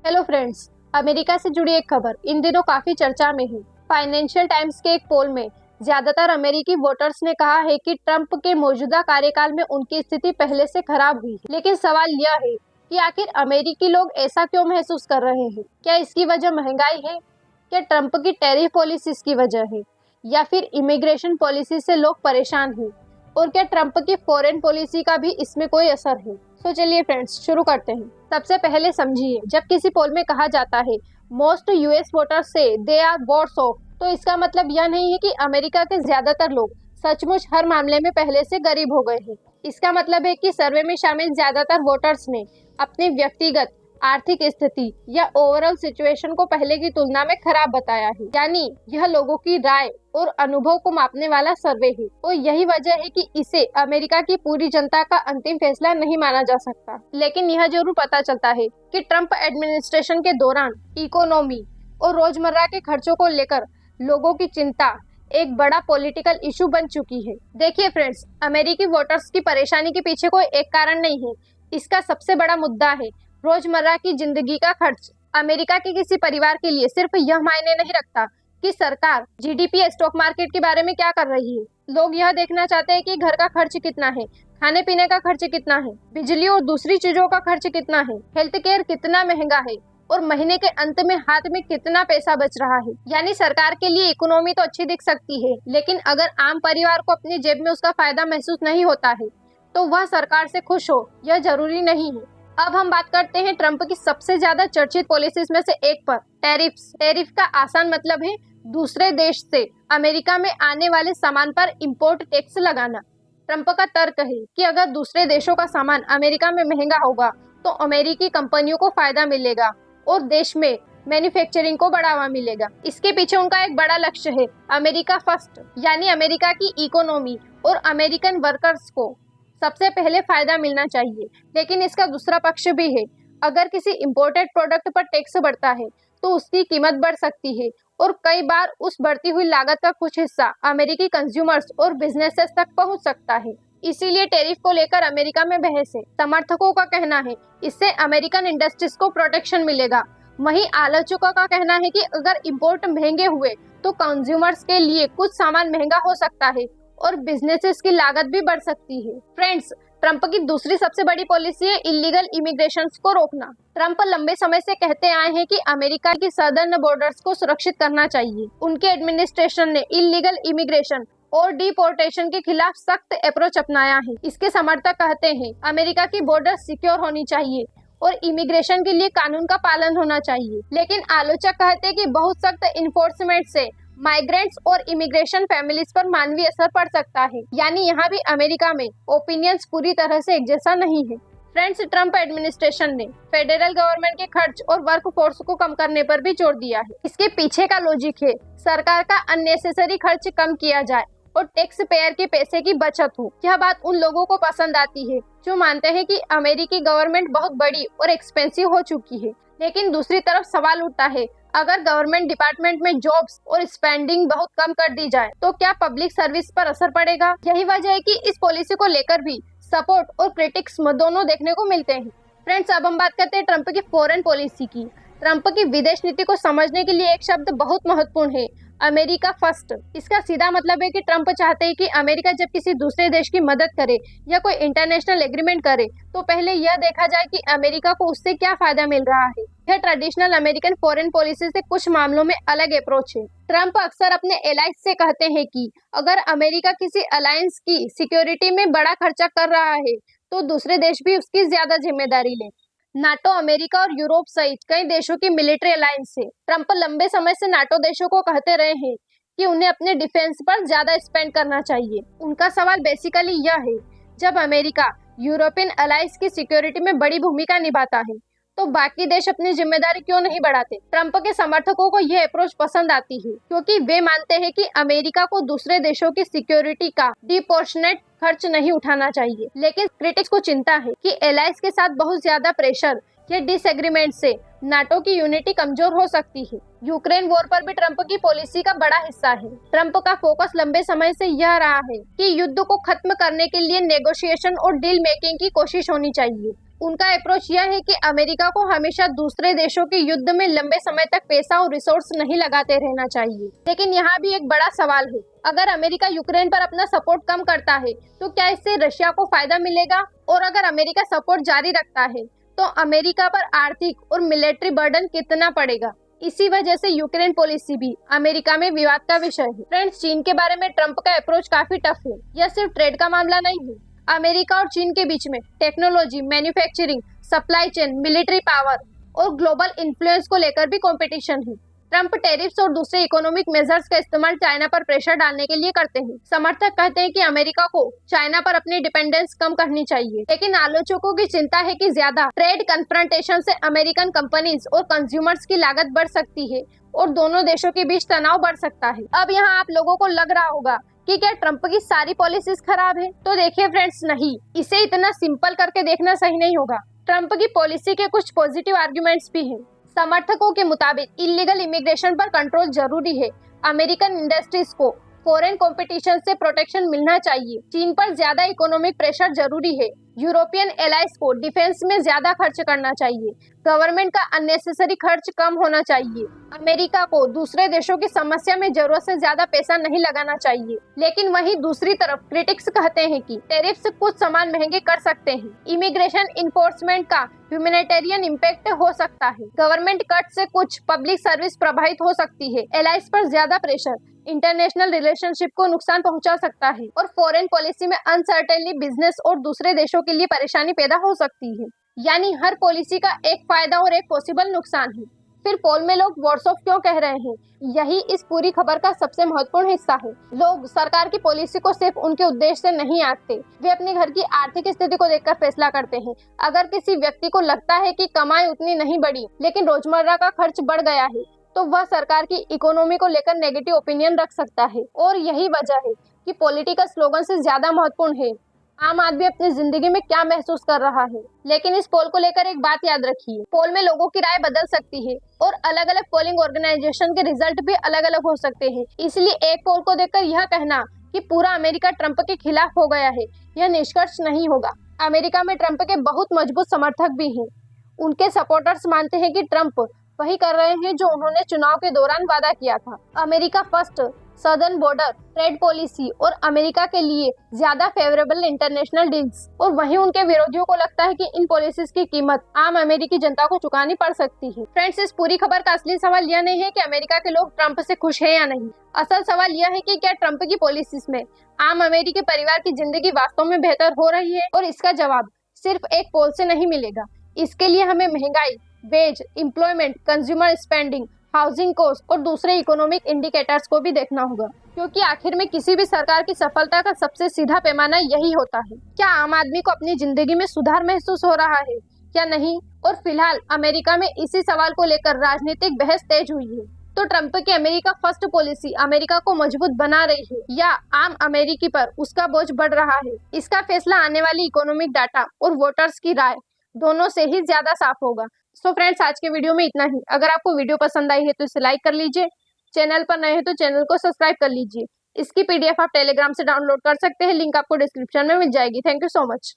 Hello friends. America से जुड़ी एक खबर इन दिनों काफी चर्चा में है। फाइनेंशियल टाइम्स के एक पोल में ज्यादातर अमेरिकी वोटर्स ने कहा है कि ट्रंप के मौजूदा कार्यकाल में उनकी स्थिति पहले से खराब हुई है। लेकिन सवाल यह है कि आखिर अमेरिकी लोग ऐसा क्यों महसूस कर रहे हैं? क्या इसकी वजह महंगाई है? क्या ट्रंप की टैरिफ पॉलिसी इसकी वजह है? या फिर इमिग्रेशन पॉलिसी से लोग परेशान हैं? और क्या ट्रंप की फॉरेन पॉलिसी का भी इसमें कोई असर है? तो चलिए फ्रेंड्स, शुरू करते हैं। सबसे पहले समझिए, जब किसी पोल में कहा जाता है मोस्ट यूएस वोटर्स से दे आर वर्स ऑफ, तो इसका मतलब यह नहीं है कि अमेरिका के ज्यादातर लोग सचमुच हर मामले में पहले से गरीब हो गए हैं। इसका मतलब है कि सर्वे में शामिल ज्यादातर वोटर्स ने अपनी व्यक्तिगत आर्थिक स्थिति या ओवरऑल सिचुएशन को पहले की तुलना में खराब बताया है। यानी यह लोगों की राय और अनुभव को मापने वाला सर्वे है और यही वजह है कि इसे अमेरिका की पूरी जनता का अंतिम फैसला नहीं माना जा सकता। लेकिन यह जरूर पता चलता है कि ट्रंप एडमिनिस्ट्रेशन के दौरान इकोनॉमी और रोजमर्रा के खर्चों को लेकर लोगों की चिंता एक बड़ा पॉलिटिकल इशू बन चुकी है। देखिए फ्रेंड्स, अमेरिकी वोटर्स की परेशानी के पीछे कोई एक कारण नहीं है। इसका सबसे बड़ा मुद्दा है रोजमर्रा की जिंदगी का खर्च। अमेरिका के किसी परिवार के लिए सिर्फ यह मायने नहीं रखता कि सरकार जीडीपी या स्टॉक मार्केट के बारे में क्या कर रही है। लोग यह देखना चाहते हैं कि घर का खर्च कितना है, खाने पीने का खर्च कितना है, बिजली और दूसरी चीजों का खर्च कितना है, हेल्थ केयर कितना महंगा है और महीने के अंत में हाथ में कितना पैसा बच रहा है। यानी सरकार के लिए इकोनॉमी तो अच्छी दिख सकती है, लेकिन अगर आम परिवार को अपनी जेब में उसका फायदा महसूस नहीं होता है तो वह सरकार से खुश हो, यह जरूरी नहीं है। अब हम बात करते हैं ट्रंप की सबसे ज्यादा चर्चित पॉलिसीज में से एक पर, टैरिफ्स। टैरिफ का आसान मतलब है दूसरे देश से अमेरिका में आने वाले सामान पर इंपोर्ट टैक्स लगाना। ट्रंप का तर्क है कि अगर दूसरे देशों का सामान अमेरिका में महंगा होगा तो अमेरिकी कंपनियों को फायदा मिलेगा और देश में मैन्युफैक्चरिंग को बढ़ावा मिलेगा। इसके पीछे उनका एक बड़ा लक्ष्य है अमेरिका फर्स्ट, यानी अमेरिका की इकोनॉमी और अमेरिकन वर्कर्स को सबसे पहले फायदा मिलना चाहिए। लेकिन इसका दूसरा पक्ष भी है। अगर किसी इंपोर्टेड प्रोडक्ट पर टैक्स बढ़ता है तो उसकी कीमत बढ़ सकती है और कई बार उस बढ़ती हुई लागत का कुछ हिस्सा अमेरिकी कंज्यूमर्स और बिजनेसेस तक पहुंच सकता है। इसीलिए टैरिफ को लेकर अमेरिका में बहस है। समर्थकों का कहना है इससे अमेरिकन इंडस्ट्रीज को प्रोटेक्शन मिलेगा। वहीं आलोचकों का कहना है कि अगर इंपोर्ट महंगे हुए तो कंज्यूमर्स के लिए कुछ सामान महंगा हो सकता है और बिजनेसेस की लागत भी बढ़ सकती है। फ्रेंड्स, ट्रंप की दूसरी सबसे बड़ी पॉलिसी है इलीगल इमिग्रेशन को रोकना। ट्रंप लंबे समय से कहते आए हैं कि अमेरिका की सदर्न बॉर्डर्स को सुरक्षित करना चाहिए। उनके एडमिनिस्ट्रेशन ने इलीगल इमिग्रेशन और डिपोर्टेशन के खिलाफ सख्त अप्रोच अपनाया है। इसके समर्थक कहते हैं अमेरिका की बॉर्डर सिक्योर होनी चाहिए और इमिग्रेशन के लिए कानून का पालन होना चाहिए। लेकिन आलोचक कहते हैं कि बहुत सख्त इन्फोर्समेंट से माइग्रेंट्स और इमिग्रेशन फैमिलीज पर मानवीय असर पड़ सकता है। यानी यहाँ भी अमेरिका में ओपिनियंस पूरी तरह से एक जैसा नहीं है। फ्रेंड्स, ट्रंप एडमिनिस्ट्रेशन ने फेडरल गवर्नमेंट के खर्च और वर्क फोर्स को कम करने पर भी जोर दिया है। इसके पीछे का लॉजिक है सरकार का अननेसेसरी खर्च कम किया जाए और टैक्स पेयर के पैसे की बचत हो। यह बात उन लोगों को पसंद आती है जो मानते हैं कि अमेरिकी गवर्नमेंट बहुत बड़ी और एक्सपेंसिव हो चुकी है। लेकिन दूसरी तरफ सवाल उठता है, अगर गवर्नमेंट डिपार्टमेंट में जॉब्स और स्पेंडिंग बहुत कम कर दी जाए तो क्या पब्लिक सर्विस पर असर पड़ेगा? यही वजह है कि इस पॉलिसी को लेकर भी सपोर्ट और क्रिटिक्स दोनों देखने को मिलते हैं। फ्रेंड्स, अब हम बात करते हैं ट्रंप की फॉरेन पॉलिसी की। ट्रंप की विदेश नीति को समझने के लिए एक शब्द बहुत महत्वपूर्ण है, अमेरिका फर्स्ट। इसका सीधा मतलब है कि ट्रंप चाहते हैं कि अमेरिका जब किसी दूसरे देश की मदद करे या कोई इंटरनेशनल एग्रीमेंट करे तो पहले यह देखा जाए कि अमेरिका को उससे क्या फायदा मिल रहा है। यह ट्रेडिशनल अमेरिकन फॉरेन पॉलिसी से कुछ मामलों में अलग अप्रोच है। ट्रंप अक्सर अपने एलाइज से कहते हैं कि अगर अमेरिका किसी अलायंस की सिक्योरिटी में बड़ा खर्चा कर रहा है तो दूसरे देश भी उसकी ज्यादा जिम्मेदारी ले। नाटो अमेरिका और यूरोप सहित कई देशों की मिलिट्री अलायंस है। ट्रंप लंबे समय से नाटो देशों को कहते रहे हैं कि उन्हें अपने डिफेंस पर ज्यादा स्पेंड करना चाहिए। उनका सवाल बेसिकली यह है, जब अमेरिका यूरोपियन अलायंस की सिक्योरिटी में बड़ी भूमिका निभाता है तो बाकी देश अपनी जिम्मेदारी क्यों नहीं बढ़ाते? ट्रंप के समर्थकों को यह अप्रोच पसंद आती है क्योंकि वे मानते हैं कि अमेरिका को दूसरे देशों की सिक्योरिटी का डिपोर्शनेट खर्च नहीं उठाना चाहिए। लेकिन क्रिटिक्स को चिंता है कि एलायंस के साथ बहुत ज्यादा प्रेशर या डिसएग्रीमेंट से नाटो की यूनिटी कमजोर हो सकती है। यूक्रेन वॉर पर भी ट्रंप की पॉलिसी का बड़ा हिस्सा है। ट्रंप का फोकस लंबे समय से यह रहा है कि युद्ध को खत्म करने के लिए नेगोशिएशन और डील मेकिंग की कोशिश होनी चाहिए। उनका अप्रोच यह है कि अमेरिका को हमेशा दूसरे देशों के युद्ध में लंबे समय तक पैसा और रिसोर्स नहीं लगाते रहना चाहिए। लेकिन यहाँ भी एक बड़ा सवाल है, अगर अमेरिका यूक्रेन पर अपना सपोर्ट कम करता है तो क्या इससे रशिया को फायदा मिलेगा? और अगर अमेरिका सपोर्ट जारी रखता है तो अमेरिका पर आर्थिक और मिलिट्री बर्डन कितना पड़ेगा? इसी वजह से यूक्रेन पॉलिसी भी अमेरिका में विवाद का विषय है। फ्रेंड्स, चीन के बारे में ट्रंप का अप्रोच काफी टफ है। यह सिर्फ ट्रेड का मामला नहीं है। अमेरिका और चीन के बीच में technology, manufacturing, supply chain, military power और ग्लोबल इन्फ्लुएंस को लेकर भी कंपटीशन है। ट्रंप टैरिफ्स और दूसरे इकोनॉमिक मेजर्स का इस्तेमाल चाइना पर प्रेशर डालने के लिए करते हैं। समर्थक कहते हैं कि अमेरिका को चाइना पर अपनी डिपेंडेंस कम करनी चाहिए, लेकिन आलोचकों की चिंता है कि ज्यादा ट्रेड कन्फ्रंटेशन से अमेरिकन कंपनीज और कंज्यूमर्स की लागत बढ़ सकती है और दोनों देशों के बीच तनाव बढ़ सकता है। अब यहाँ आप लोगों को लग रहा होगा कि क्या ट्रंप की सारी पॉलिसीज खराब है? तो देखिए फ्रेंड्स, नहीं, इसे इतना सिंपल करके देखना सही नहीं होगा। ट्रंप की पॉलिसी के कुछ पॉजिटिव आर्गुमेंट्स भी हैं। समर्थकों के मुताबिक इलीगल इमिग्रेशन पर कंट्रोल जरूरी है। अमेरिकन इंडस्ट्रीज को फॉरेन कंपटीशन से प्रोटेक्शन मिलना चाहिए। चीन पर ज्यादा इकोनॉमिक प्रेशर जरूरी है। यूरोपियन एलाइज को डिफेंस में ज्यादा खर्च करना चाहिए। गवर्नमेंट का अननेसेसरी खर्च कम होना चाहिए। अमेरिका को दूसरे देशों की समस्या में जरूरत से ज्यादा पैसा नहीं लगाना चाहिए। लेकिन वहीं दूसरी तरफ क्रिटिक्स कहते हैं कि टैरिफ्स कुछ सामान महंगे कर सकते हैं। इमिग्रेशन इन्फोर्समेंट का ह्यूमैनिटेरियन इम्पैक्ट हो सकता है। गवर्नमेंट कट से कुछ पब्लिक सर्विस प्रभावित हो सकती है। एलाइज पर ज्यादा प्रेशर इंटरनेशनल रिलेशनशिप को नुकसान पहुंचा सकता है और फॉरेन पॉलिसी में अनसर्टेनली बिजनेस और दूसरे देशों के लिए परेशानी पैदा हो सकती है। यानी हर पॉलिसी का एक फायदा और एक पॉसिबल नुकसान है। फिर पोल में लोग वर्ड्स ऑफ क्यों कह रहे हैं, यही इस पूरी खबर का सबसे महत्वपूर्ण हिस्सा है। लोग सरकार की पॉलिसी को सिर्फ उनके उद्देश्य से नहीं आंकते, वे अपने घर की आर्थिक स्थिति को देखकर फैसला करते हैं। अगर किसी व्यक्ति को लगता है कि कमाई उतनी नहीं बढ़ी लेकिन रोजमर्रा का खर्च बढ़ गया है, तो वह सरकार की इकोनॉमी को लेकर नेगेटिव ओपिनियन रख सकता है। और यही वजह है कि पॉलिटिकल स्लोगन से ज्यादा महत्वपूर्ण है आम आदमी अपनी जिंदगी में क्या महसूस कर रहा है। लेकिन इस पोल को लेकर एक बात याद रखिए, पोल में लोगों की राय बदल सकती है और अलग अलग पोलिंग ऑर्गेनाइजेशन के रिजल्ट भी अलग अलग हो सकते हैं। इसलिए एक पोल को देखकर यह कहना कि पूरा अमेरिका ट्रंप के खिलाफ हो गया है, यह निष्कर्ष नहीं होगा। अमेरिका में ट्रंप के बहुत मजबूत समर्थक भी हैं। उनके सपोर्टर्स मानते हैं कि ट्रंप वही कर रहे हैं जो उन्होंने चुनाव के दौरान वादा किया था। America first, southern border, trade policy और अमेरिका के लिए ज्यादा फेवरेबल इंटरनेशनल डील्स। और वहीं उनके विरोधियों को लगता है कि इन पॉलिसीज की कीमत आम अमेरिकी जनता को चुकानी पड़ सकती है। फ्रेंड्स, इस पूरी खबर का असली सवाल यह नहीं है कि अमेरिका के लोग ट्रंप से खुश हैं या नहीं। असल सवाल यह है कि क्या ट्रंप की पॉलिसीज में आम अमेरिकी परिवार की जिंदगी वास्तव में बेहतर हो रही है? और इसका जवाब सिर्फ एक पोल से नहीं मिलेगा। इसके लिए हमें महंगाई, wage, employment, consumer spending, housing cost और दूसरे इकोनॉमिक इंडिकेटर्स को भी देखना होगा, क्योंकि आखिर में किसी भी सरकार की सफलता का सबसे सीधा पैमाना यही होता है। क्या आम आदमी को अपनी जिंदगी में सुधार महसूस हो रहा है या नहीं? और फिलहाल अमेरिका में इसी सवाल को लेकर राजनीतिक बहस तेज हुई है। तो ट्रंप की अमेरिका फर्स्ट पॉलिसी अमेरिका को मजबूत बना रही है या आम अमेरिकी पर उसका बोझ बढ़ रहा है? इसका फैसला आने वाली इकोनॉमिक डाटा और वोटर्स की राय दोनों से ही ज्यादा साफ होगा। सो फ्रेंड्स, आज के वीडियो में इतना ही। अगर आपको वीडियो पसंद आई है तो इसे लाइक कर लीजिए। चैनल पर नए हैं तो चैनल को सब्सक्राइब कर लीजिए। इसकी पीडीएफ आप टेलीग्राम से डाउनलोड कर सकते हैं, लिंक आपको डिस्क्रिप्शन में मिल जाएगी। Thank you so much.